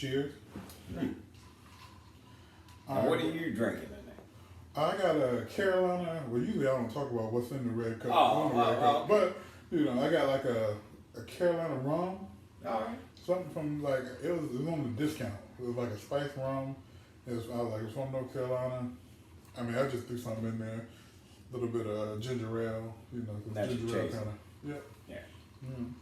Cheers. What are you drinking in there? I got a Carolina. Well, usually I don't talk about what's in the Redd Couch. Oh. But I got like a Carolina rum. All right. Something from like it was on the discount. It was like a spice rum. I was like, it's from North Carolina. I mean, I just threw something in there. A little bit of ginger ale, That's ginger ale kind of. Yeah. Mm.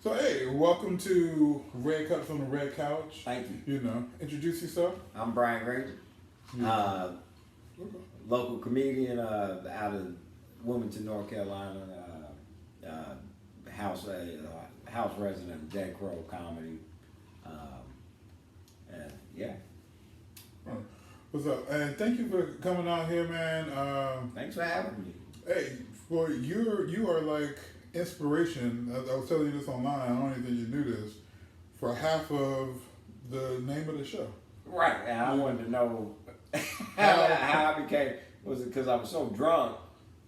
So hey, welcome to Redd Couch on the Redd Couch. Thank you. Introduce yourself. I'm Brian Granger, local comedian out of Wilmington, North Carolina. House resident of Dead Crow Comedy. And yeah. What's up? And thank you for coming out here, man. Thanks for having me. Hey, well, you are like inspiration. I was telling you this online. I don't even think you knew this. For half of the name of the show. Right, and I wanted to know how I became. Was it because I was so drunk?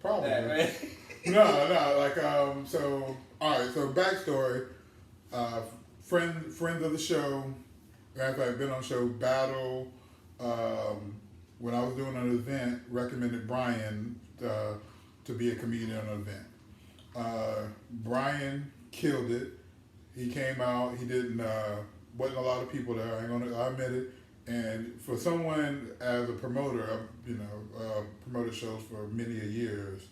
Probably. No. So all right. So backstory. Friends of the show. Matter of fact, been on the show. Battle. When I was doing an event, recommended Brian to be a comedian on an event. Brian killed it. He came out. He didn't. Wasn't a lot of people there. I admit it. And for someone as a promoter, promoted shows for many years.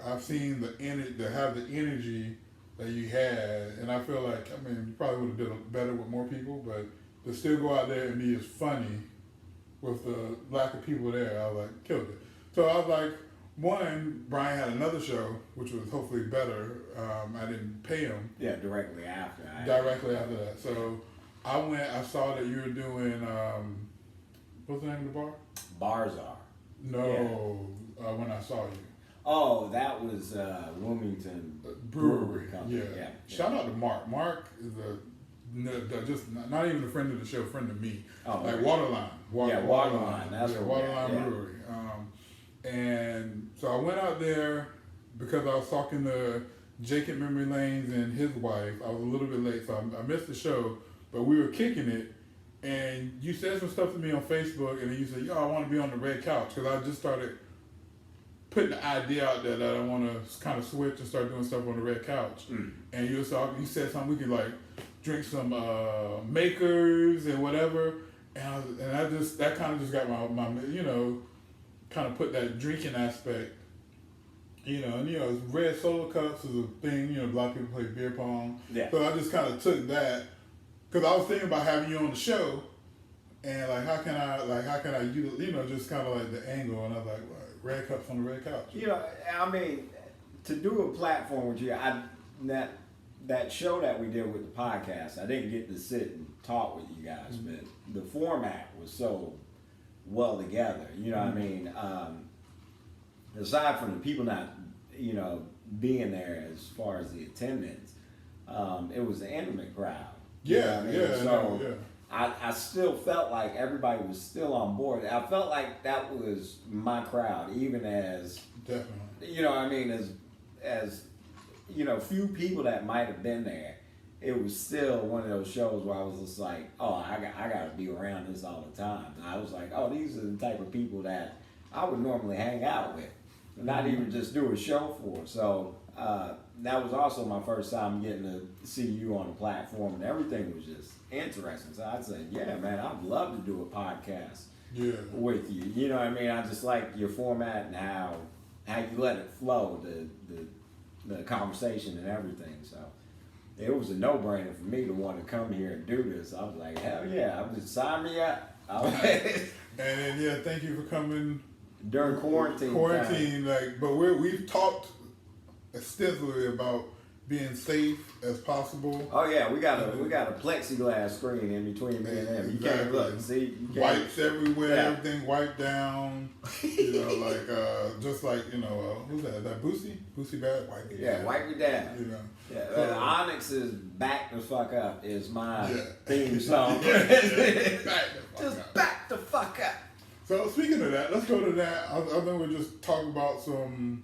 I've seen the energy that you had, and I feel like you probably would have done better with more people, but to still go out there and be as funny with the lack of people there, I was like, killed it. So I was like, one, Brian had another show, which was hopefully better. I didn't pay him. Yeah, directly after. Directly after that. So I went, I saw that you were doing, what's the name of the bar? Barzar. No, when I saw you. Oh, that was Wilmington Brewery. Company. Yeah. Shout out to Mark. Mark is just not even a friend of the show, friend of me. Oh, like really? Waterline. Waterline. That's Waterline Brewery. And so I went out there because I was talking to Jacob Memory Lanes and his wife. I was a little bit late, so I missed the show, but we were kicking it. And you said some stuff to me on Facebook, and then you said, I want to be on the Redd Couch, because I just started putting the idea out there that I want to kind of switch and start doing stuff on the Redd Couch. And you said something, we could like drink some makers and whatever, and that kind of just got my kind of put that drinking aspect, red solo cups is a thing, a lot of people play beer pong. Yeah. So I just kind of took that, because I was thinking about having you on the show, and like how can I use, just kind of like the angle, and I was like, well, Redd Cups on the Redd Couch. To do a platform with you, that show that we did with the podcast, I didn't get to sit and talk with you guys, but the format was so well together. Aside from the people not, being there as far as the attendance, it was an intimate crowd. I still felt like everybody was still on board. I felt like that was my crowd, even as definitely. As few people that might have been there, it was still one of those shows where I was just like, I got to be around this all the time. And I was like, these are the type of people that I would normally hang out with, not even just do a show for. So that was also my first time getting to see you on the platform, and everything was just interesting. So I said, yeah, man, I'd love to do a podcast with you. You know what I mean? I just like your format and how you let it flow, the conversation and everything. So it was a no-brainer for me to want to come here and do this. I was like, hell yeah, I'm just sign me up. And then thank you for coming during quarantine. But we've talked extensively about being safe as possible. Oh yeah, we got a plexiglass screen in between me and him. You can't look. See, wipes everywhere, everything wiped down. Just like who's that? That Boosie bag, wipe it down. Wipe it down. So, Onyx's "Back the Fuck Up" is my theme song. Back the fuck up. So speaking of that, let's go to that. I think we'll just talk about some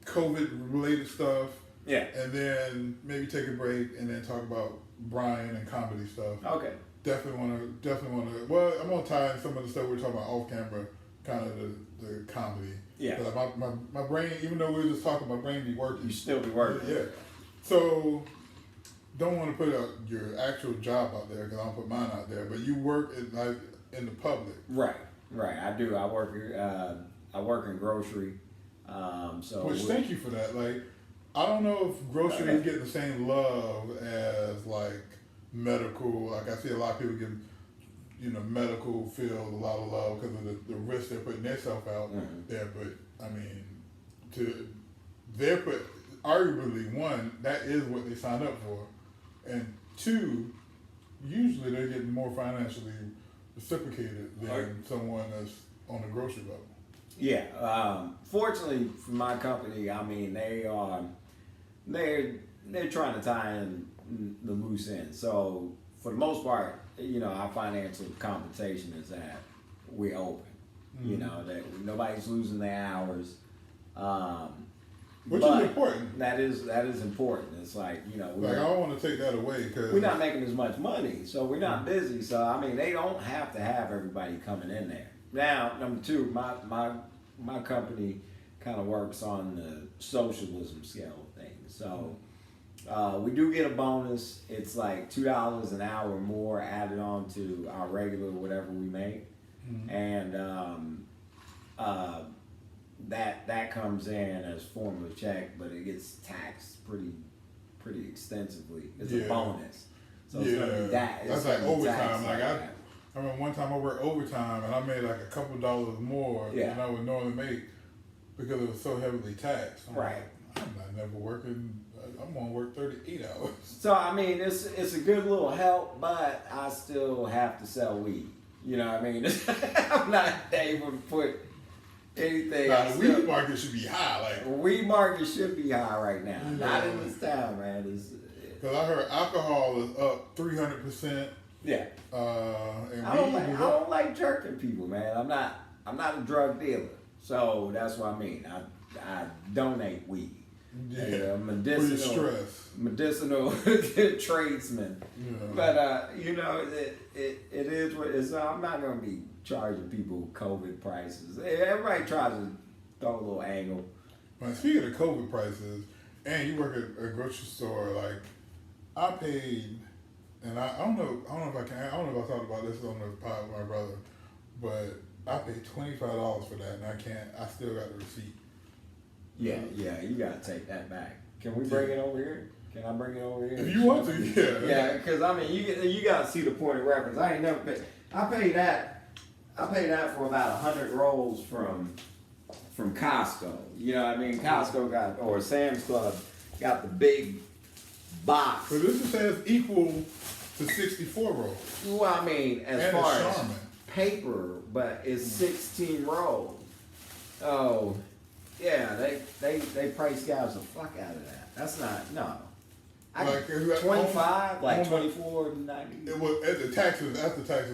COVID related stuff. Yeah. And then maybe take a break and then talk about Brian and comedy stuff. Okay. Definitely want to. Well, I'm gonna tie in some of the stuff we're talking about off camera, kind of the comedy. Yeah. Like my brain, even though we were just talking, my brain be working. You still be working. Yeah. So, don't want to put out your actual job out there because I don't put mine out there. But you work in the public. Right. I do. I work in grocery. Which thank you for that. Like, I don't know if grocery is getting the same love as like medical. Like I see a lot of people getting, medical field a lot of love because of the risk they're putting themselves out there. But I mean, they're arguably one, that is what they signed up for, and two, usually they're getting more financially reciprocated than someone that's on the grocery level. Yeah. Fortunately for my company, I mean they're trying to tie in the loose ends. So for the most part, our financial compensation is that we're open. That nobody's losing their hours. Which is important. That is important. It's like, I don't want to take that away because we're not making as much money, so we're not busy. So I mean, they don't have to have everybody coming in there. Now, number two, my company kind of works on the socialism scale of things. So we do get a bonus. It's like $2 an hour more added on to our regular whatever we make, and that comes in as form of check, but it gets taxed pretty extensively. It's a bonus, so it's gonna be that. That's like overtime. Like I remember one time I worked overtime and I made like a couple dollars more than I would normally make because it was so heavily taxed. I'm like, I'm not never working. I'm gonna work 38 hours. So I mean, it's a good little help, but I still have to sell weed. You know what I mean? I'm not able to put anything. The weed market should be high. Like weed market should be high right now. Not in this town, man. Because I heard alcohol is up 300%. Yeah. And I don't like jerking people, man. I'm not a drug dealer, so that's what I mean. I donate weed. Yeah. Medicinal tradesman. Yeah. But it is what it is. I'm not gonna be charging people COVID prices. Everybody tries to throw a little angle. But speaking of COVID prices, and you work at a grocery store, like I paid, and I don't know if I talked about this on the pod with my brother, but I paid $25 for that, and I still got the receipt. Yeah, you gotta take that back. Can we bring it over here? Can I bring it over here? If you want to, yeah. Yeah, because I mean, you gotta see the point of reference. I ain't never paid. I paid that for about 100 rolls from Costco. You know what I mean? Costco or Sam's Club got the big box. So this says equal to 64 rolls. Well, I mean, as far as paper, but it's 16 rolls. Oh. Yeah, they price gouge the fuck out of that. That's not Like 25, like 24.90. It was after taxes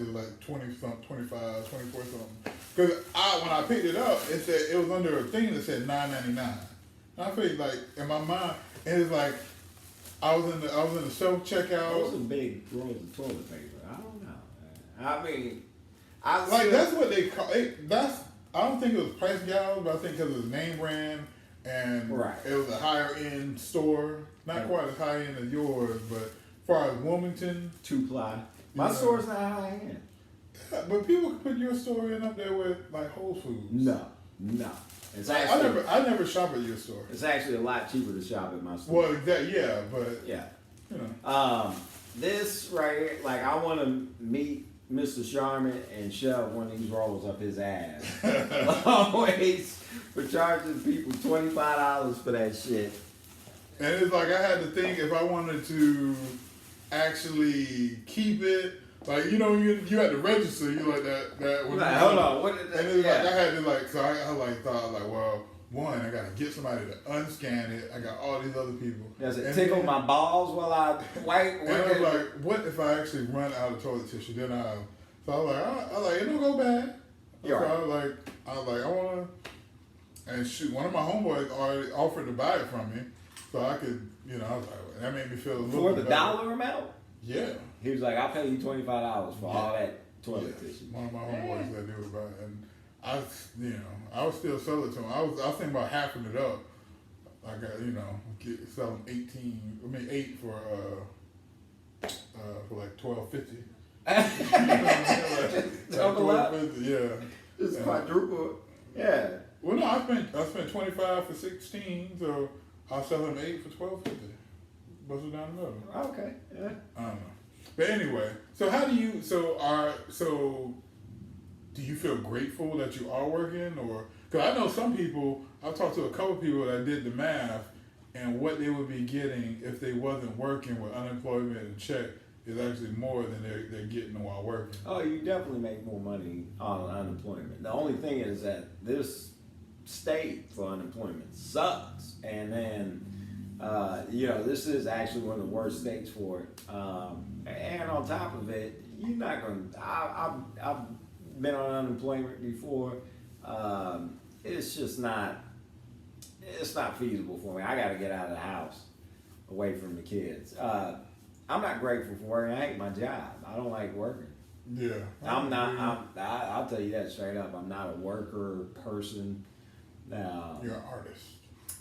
like 20 something, 25, 24 something. Because when I picked it up, it said it was under a thing that said $9.99. And I paid like in my mind, and it's like I was in the self checkout. Those are big rolls of toilet paper. I don't know. I mean, that's what they call it. I don't think it was price gouge, but I think because it was name brand and it was a higher end store. Not quite as high end as yours, but as far as Wilmington. 2-ply. My store's not high end. Yeah, but people can put your store in up there with like Whole Foods. No. It's actually, I never shop at your store. It's actually a lot cheaper to shop at my store. Well, This right here, like I want to meet Mr. Sharman and shove one of these rolls up his ass. Always for charging people $25 for that shit. And it's like I had to think if I wanted to actually keep it. Like you had to register. You like that. Hold on. What did that? And it's like I had to so I thought well, one, I gotta get somebody to unscan it. I got all these other people. Does it tickle my balls while I wipe? And I was like, what if I actually run out of toilet tissue? Then so I was like, it don't go bad. So I was like, I wanna. And shoot, one of my homeboys already offered to buy it from me, so I could, I was like, that made me feel a little for bit the better. dollar amount. Yeah. He was like, I'll pay you $25 for all that toilet tissue. One of my homeboys that knew about it, and I would still sell it to him. I was thinking about halving it up. I got sell them 8 for like $12.50. Double up. Yeah. Just quadruple. Yeah. Well, no, I spent 25 for 16, so I'll sell them 8 for $12.50. Bust it down the middle. Okay. Yeah. I don't know. But anyway, so how do you? Do you feel grateful that you are working, or because I know some people? I've talked to a couple people that did the math, and what they would be getting if they wasn't working with unemployment and check is actually more than they're getting while working. Oh, you definitely make more money on unemployment. The only thing is that this state for unemployment sucks, and then this is actually one of the worst states for it. And on top of it, you're not going to. I've been on unemployment before. It's just not. It's not feasible for me. I got to get out of the house, away from the kids. I'm not grateful for working. I hate my job. I don't like working. Yeah. I'm not. I'll tell you that straight up. I'm not a worker person. You're an artist.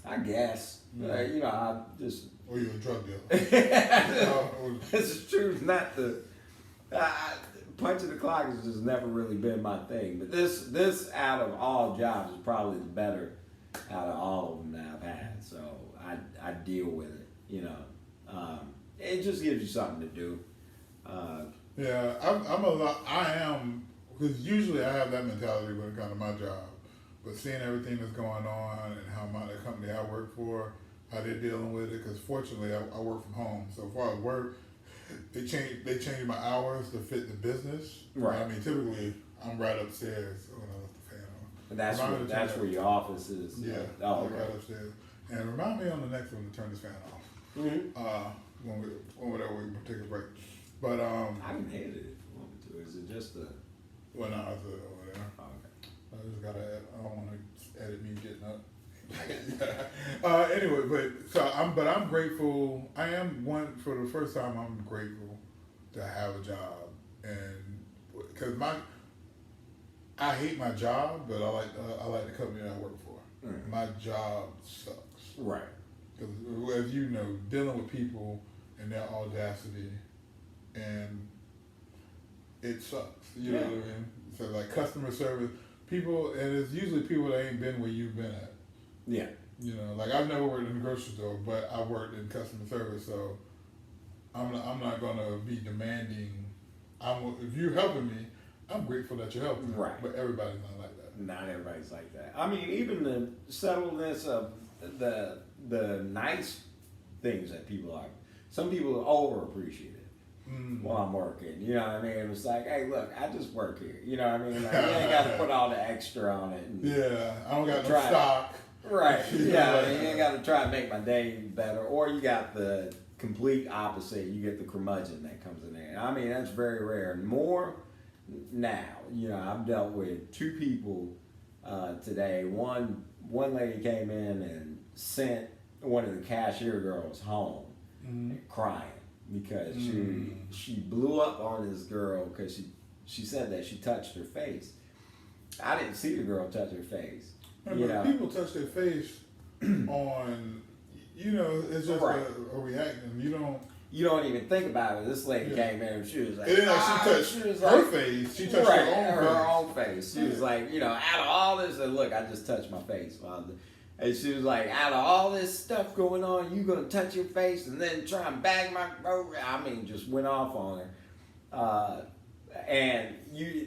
I guess. Yeah. I just. Or you're a drug dealer. It's true. Not the. Punching the clock has just never really been my thing. But this out of all jobs is probably the better out of all of them that I've had. So I deal with it. It just gives you something to do. Yeah, I am, because usually I have that mentality when it comes to my job. But seeing everything that's going on and how the company I work for, how they're dealing with it, because fortunately I work from home. So as far as work, they changed my hours to fit the business. Right. I mean, typically I'm right upstairs when I left the fan on. And that's where your office is. Yeah. Oh, okay. Right upstairs. And remind me on the next one to turn this fan off. Mm-hmm. Whenever we take a break. But I can edit it if you want me to. Is it just a? Well, no, it's over there. Oh, okay. I just gotta. I don't want to edit me getting up. Anyway, I'm grateful. I am for the first time. I'm grateful to have a job, and because I hate my job, but I like the company I work for. Mm. My job sucks. Right. Because as you know, dealing with people and their audacity, and it sucks. You know what I mean? So like customer service, people, and it's usually people that ain't been where you've been at. Yeah. Like I've never worked in the grocery store, but I worked in customer service, so I'm not gonna be demanding. If you're helping me, I'm grateful that you're helping me. Right. But everybody's not like that. Not everybody's like that. I mean, even the subtleness of the nice things that people are. Some people overappreciate it while I'm working. You know what I mean? It's like, hey, look, I just work here. You know what I mean? Like, you ain't got to put all the extra on it. Yeah, I don't got no stock. Right. Yeah, you ain't got to try to make my day better. Or you got the complete opposite. You get the curmudgeon that comes in there. I mean, that's very rare. More now. I've dealt with 2 people today. One lady came in and sent one of the cashier girls home crying because she blew up on this girl because she said that she touched her face. I didn't see the girl touch her face. But people touch their face on, it's just a reaction. You don't even think about it. This lady came in and she was like, it ain't like she touched her face. She touched her own face. She was like, out of all this, and look, I just touched my face, Father. And she was like, out of all this stuff going on, you gonna touch your face and then try and bag my throat? I mean, just went off on her. And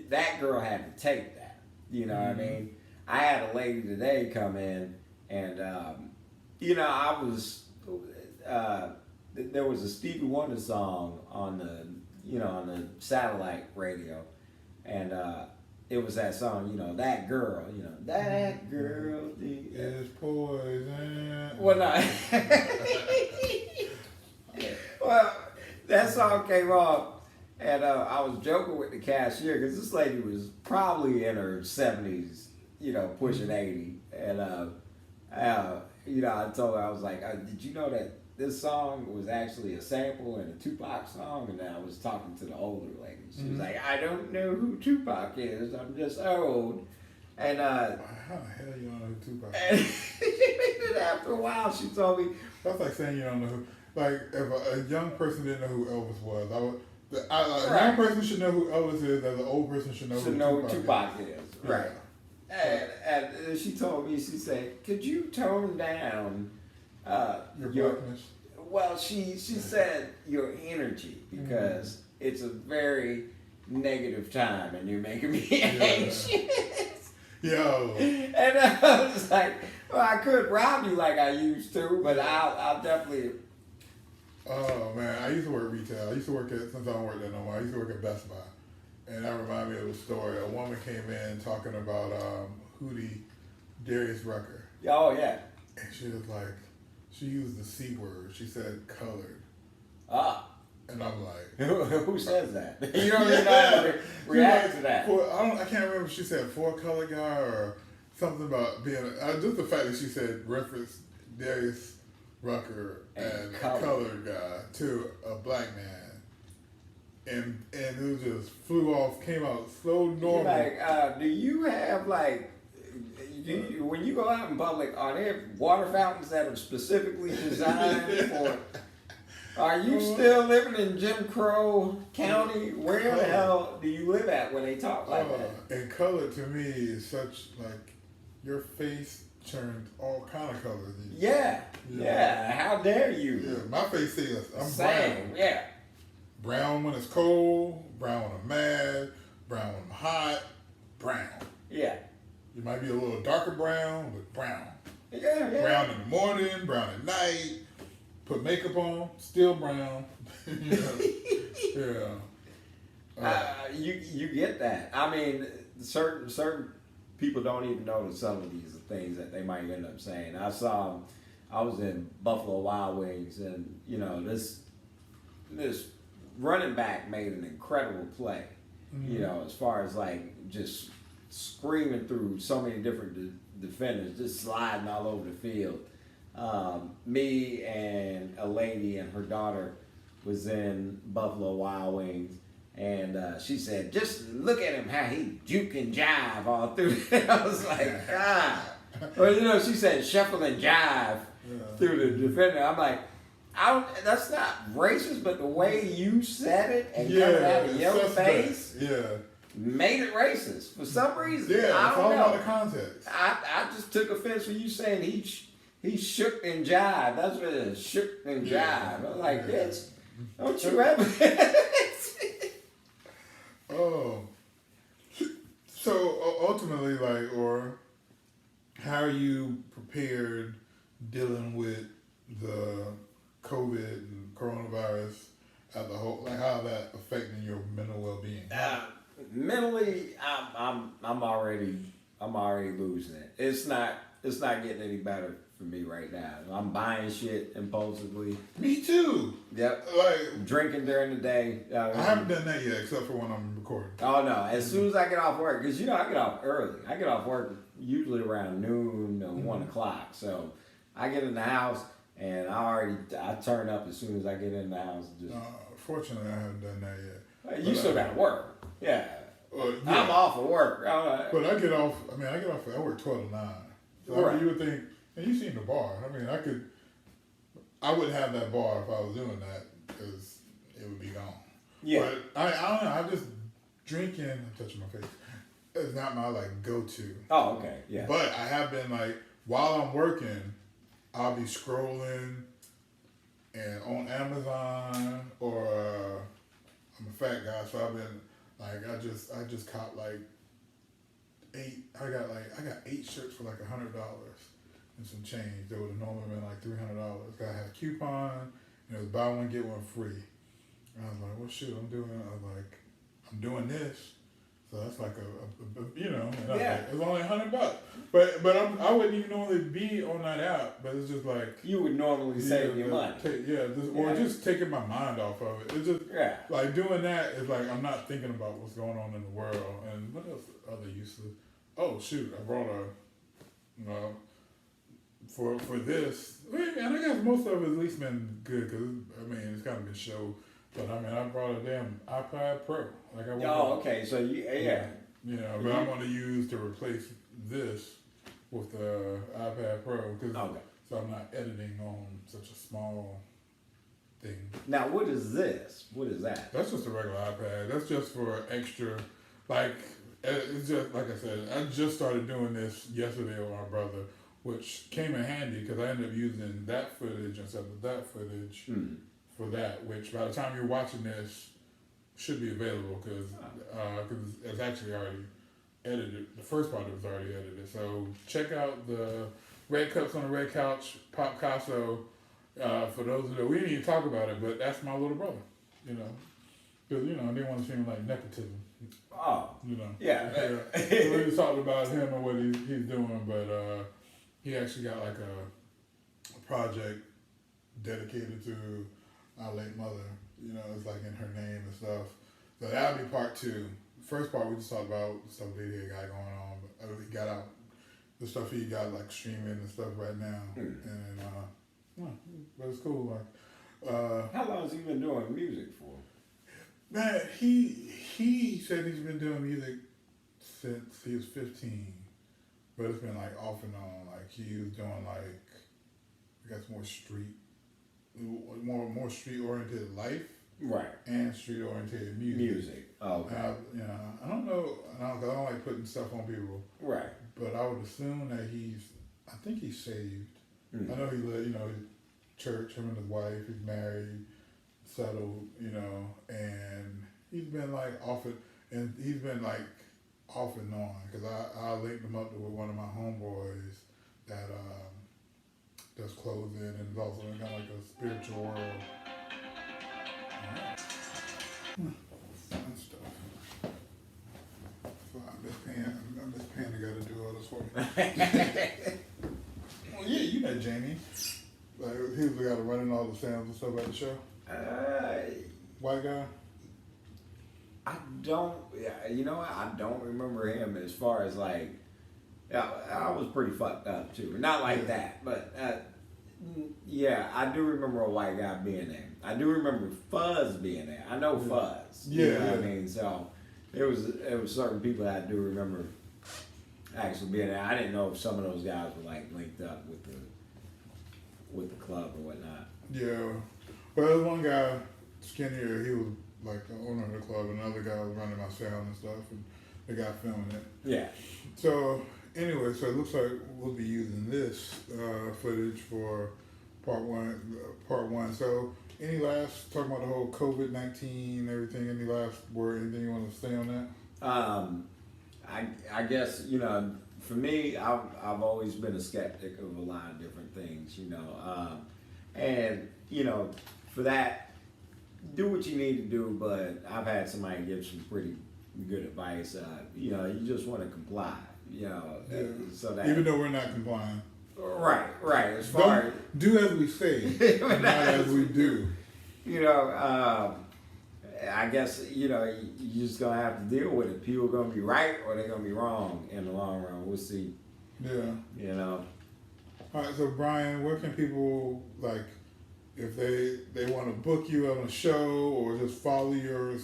that girl had to take that. You know what I mean? I had a lady today come in, and I was there was a Stevie Wonder song on the satellite radio, and it was that song, that girl, that girl is poison. Well, no. Well, that song came on, and I was joking with the cashier because this lady was probably in her 70s, pushing 80, and I told her, I was like, did you know that this song was actually a sample in a Tupac song, and I was talking to the older lady. She was like, I don't know who Tupac is. I'm just old. And how the hell you don't know who Tupac and is? after a while, she told me, That's like saying you don't know who. Like if a young person didn't know who Elvis was, a young person should know who Elvis is, as an old person should know who Tupac is. Right. And she told me, she said, could you tone down your blackness? Well, she said your energy, because it's a very negative time and you're making me anxious. Yo. And I was like, well, I could rob you like I used to, but I'll definitely. Oh man, I used to work retail. I used to work since I don't work there no more, I used to work at Best Buy. And that reminded me of a story. A woman came in talking about Hootie Darius Rucker. Oh, yeah. And she was like, she used the C word. She said colored. Ah. And I'm like, who says that? You don't even know how to react to that. I can't remember if she said for a color guy or something about being, just the fact that she said reference Darius Rucker and colored guy to a black man. And it just flew off, came out so normal. Like, do you have when you go out in public, are there water fountains that are specifically designed for? Are you still living in Jim Crow County? Where the hell do you live at when they talk like that? And color to me is such like your face turned all kind of colors. Yeah. How dare you? Yeah, my face says I'm Same. brown. Yeah. Brown when it's cold, brown when I'm mad, brown when I'm hot, brown. Yeah. You might be a little darker brown, but brown. Yeah. Brown in the morning, brown at night. Put makeup on, still brown. Yeah. You get that. I mean, certain people don't even notice some of these things that they might end up saying. I was in Buffalo Wild Wings, and this running back made an incredible play. As far as like just screaming through so many different defenders, just sliding all over the field. Me and a lady and her daughter was in Buffalo Wild Wings, and she said, just look at him, how he juke and jive all through. I was like, God. Or, she said shuffle and jive through the defender. I'm like, that's not racist, but the way you said it and coming out of your face made it racist for some reason. Yeah, I it's don't all know. about the context. I just took offense when you saying he shook and jive. That's what it is, shook and jive. I'm like, bitch, don't you ever. Oh. So ultimately, how are you prepared dealing with the COVID and coronavirus as a whole? Like, how is that affecting your mental well-being? Mentally, I'm already losing it. It's not getting any better for me right now. I'm buying shit impulsively. Me too. Yep. Like drinking during the day. I haven't done that yet, except for when I'm recording. Oh no! As soon as I get off work, because I get off early. I get off work usually around noon or 1 o'clock. So I get in the house and I turn up as soon as I get in the house. Fortunately, I haven't done that yet. You still got to work. Yeah. Yeah. I'm off of work. But I get off. I work 12 to 9. So right. You would think, and you seen the bar. I wouldn't have that bar if I was doing that because it would be gone. Yeah. But I don't know. I just drinking. I'm touching my face. It's not my go-to. Oh, okay. Yeah. But I have been while I'm working, I'll be scrolling and on Amazon or I'm a fat guy, so I've been I just caught 8. I got 8 shirts for $100 and some change. That would have normally been $300. I had a coupon and it was buy one get one free. And I was like, well, shoot, I'm doing this. So that's it's only $100. But I wouldn't even normally be on that app. But it's just you would normally save your money. Just taking my mind off of it. It's just doing that is I'm not thinking about what's going on in the world and what else other useless. Oh shoot! I brought for this, and I guess most of it at least been good because it's kind of been show. But I brought a damn iPad Pro. Like I Oh, okay. So yeah. You know, but I'm gonna use to replace this with the iPad Pro because so I'm not editing on such a small thing. Now, what is this? What is that? That's just a regular iPad. That's just for extra, like it's just like I said. I just started doing this yesterday with my brother, which came in handy because I ended up using that footage instead of that footage for that. Which by the time you're watching this, should be available because it's actually already edited. The first part of it was already edited. So check out the Redd Cups on the Redd Couch Pop Casso. For those of you, we didn't even talk about it, but that's my little brother. You know, because I didn't want to seem like nepotism. Oh, yeah. We just talked about him and what he's doing, but he actually got like a project dedicated to our late mother. It's like in her name and stuff. So that'll be part 2. First part we just talked about the stuff that he got going on, but he got out the stuff he got like streaming and stuff right now, but it's cool. Like, how long has he been doing music for? Man, he said he's been doing music since he was 15, but it's been like off and on. Like he was doing like I guess more street oriented life, right? And street oriented music. Oh, okay. I don't know. I don't like putting stuff on people, right? But I would assume that I think he's saved. I know he lived, church. Him and his wife. He's married, settled, and he's been like off it, and he's been like off and on because I linked him up with one of my homeboys that does clothing and is also in kind of like a spiritual world. Fun stuff. So I'm just paying the guy to do all this for me. Well, yeah, you met Jamie. Like he was the guy running all the sounds and stuff at the show. White guy. I don't. I don't remember him as far as like. Yeah, I was pretty fucked up too. Not like that, but I do remember a white guy being there. I do remember Fuzz being there. I know Fuzz. Yeah. You know what I mean? So it was certain people that I do remember actually being there. I didn't know if some of those guys were like linked up with the club or whatnot. Yeah. Well, there was one guy, skinnier, he was like the owner of the club, and another guy was running my sound and stuff, and the guy filming it. Yeah. So anyway, so it looks like we'll be using this footage for part one. So any last, talking about the whole COVID-19, everything, any last word, anything you want to say on that? I guess, for me, I've always been a skeptic of a lot of different things, and, for that, do what you need to do, but I've had somebody give some pretty good advice. You just want to comply, so that... Even though we're not complying. Right, as far as... Do as we say, not as we do. I guess, you're just going to have to deal with it. People are going to be right or they're going to be wrong in the long run. We'll see. Yeah. All right, so Brian, where can people, like, if they want to book you on a show or just follow your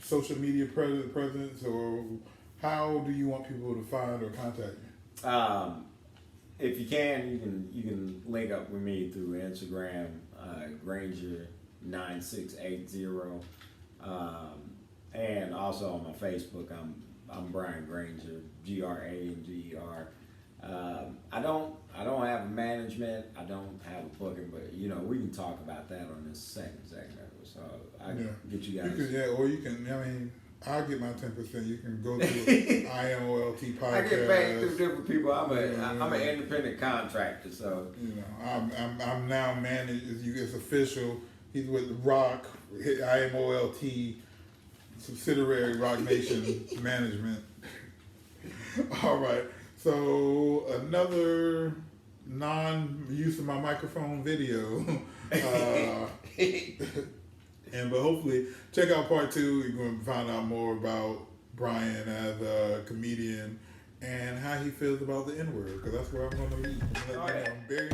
social media presence, or how do you want people to find or contact you? If you can link up with me through Instagram, Granger 9680, and also on my Facebook, I'm Brian Granger, GRANGER. I don't have a management, I don't have a booking, but we can talk about that on this second segment. So I can get you guys. Or you can. I'll get my 10%. You can go to IMOLT podcast. I get paid through different people. I'm an independent contractor, so I'm now managed. It's official. He's with Rock IMOLT subsidiary Rock Nation Management. All right. So another non-use of my microphone video. But hopefully check out part 2. You're going to find out more about Brian as a comedian and how he feels about the N-word, because that's where I'm going to leave. I'm Oh, yeah. very